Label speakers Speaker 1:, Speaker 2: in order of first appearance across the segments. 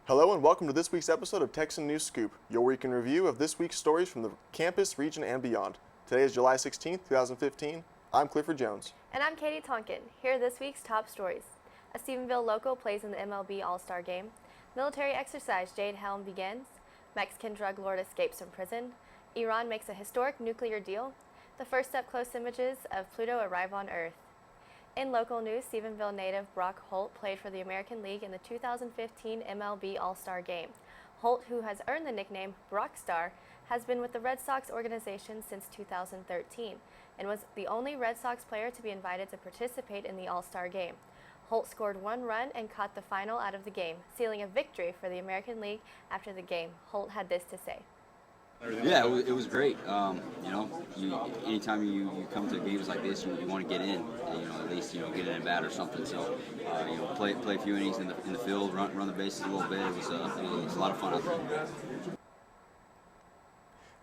Speaker 1: Hello and welcome to this week's episode of Texan News Scoop, your week in review of this week's stories from the campus, region, and beyond. Today is July 16th, 2015. I'm Clifford Jones.
Speaker 2: And I'm Katy Tonkin. Here are this week's top stories. A Stephenville local plays in the MLB All-Star Game. Military exercise Jade Helm begins. Mexican drug lord escapes from prison. Iran makes a historic nuclear deal. The first up-close images of Pluto arrive on Earth. In local news, Stephenville native Brock Holt played for the American League in the 2015 MLB All-Star Game. Holt, who has earned the nickname Brockstar, has been with the Red Sox organization since 2013 and was the only Red Sox player to be invited to participate in the All-Star Game. Holt scored 1 run and caught the final out of the game, sealing a victory for the American League. After the game, Holt had this to say.
Speaker 3: Yeah, it was great. Anytime you come to games like this, you want to get in, at least get in at bat or something. So, play a few innings in the field, run the bases a little bit. It was a lot of fun out there.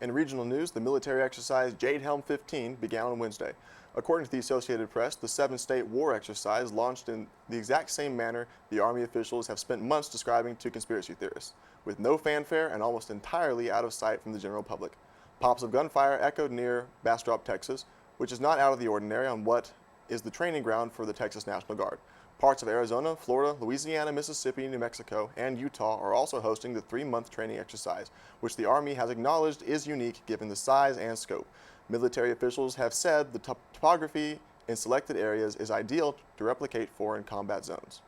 Speaker 1: In regional news, the military exercise Jade Helm 15 began on Wednesday. According to the Associated Press, the 7-state war exercise launched in the exact same manner the Army officials have spent months describing to conspiracy theorists, with no fanfare and almost entirely out of sight from the general public. Pops of gunfire echoed near Bastrop, Texas, which is not out of the ordinary on what is the training ground for the Texas National Guard. Parts of Arizona, Florida, Louisiana, Mississippi, New Mexico, and Utah are also hosting the 3-month training exercise, which the Army has acknowledged is unique given the size and scope. Military officials have said the topography in selected areas is ideal to replicate foreign combat zones.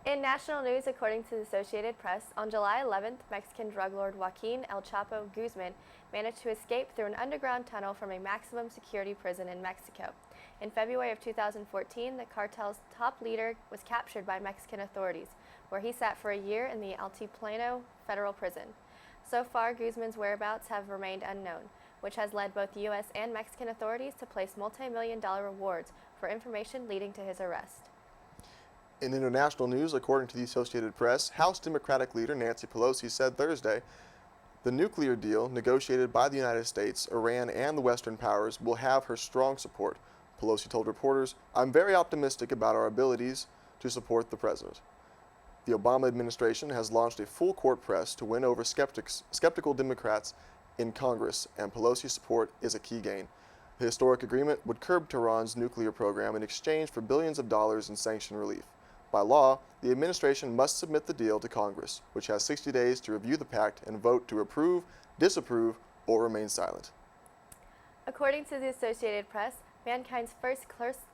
Speaker 2: In national news, according to the Associated Press, on July 11th, Mexican drug lord Joaquin El Chapo Guzman managed to escape through an underground tunnel from a maximum security prison in Mexico. In February of 2014, the cartel's top leader was captured by Mexican authorities, where he sat for a year in the Altiplano federal prison. So far, Guzman's whereabouts have remained unknown, which has led both U.S. and Mexican authorities to place multi-million-dollar rewards for information leading to his arrest.
Speaker 1: In international news, according to the Associated Press, House Democratic leader Nancy Pelosi said Thursday the nuclear deal negotiated by the United States, Iran, and the Western powers will have her strong support. Pelosi told reporters, "I'm very optimistic about our abilities to support the president." The Obama administration has launched a full-court press to win over skeptical Democrats in Congress, and Pelosi's support is a key gain. The historic agreement would curb Tehran's nuclear program in exchange for billions of dollars in sanction relief. By law, the administration must submit the deal to Congress, which has 60 days to review the pact and vote to approve, disapprove, or remain silent.
Speaker 2: According to the Associated Press, mankind's first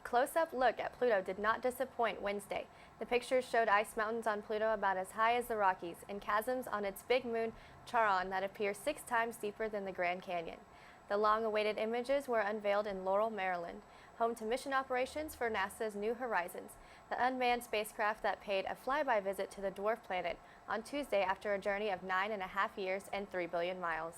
Speaker 2: close-up look at Pluto did not disappoint Wednesday. The pictures showed ice mountains on Pluto about as high as the Rockies and chasms on its big moon Charon that appear 6 times deeper than the Grand Canyon. The long-awaited images were unveiled in Laurel, Maryland, home to mission operations for NASA's New Horizons, the unmanned spacecraft that paid a flyby visit to the dwarf planet on Tuesday after a journey of 9.5 years and 3 billion miles.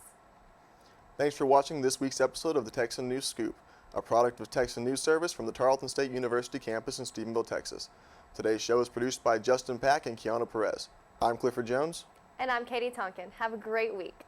Speaker 1: Thanks for watching this week's episode of the Texan News Scoop, a product of Texan News Service from the Tarleton State University campus in Stephenville, Texas. Today's show is produced by Justin Pack and Kiana Perez. I'm Clifford Jones.
Speaker 2: And I'm Katy Tonkin. Have a great week.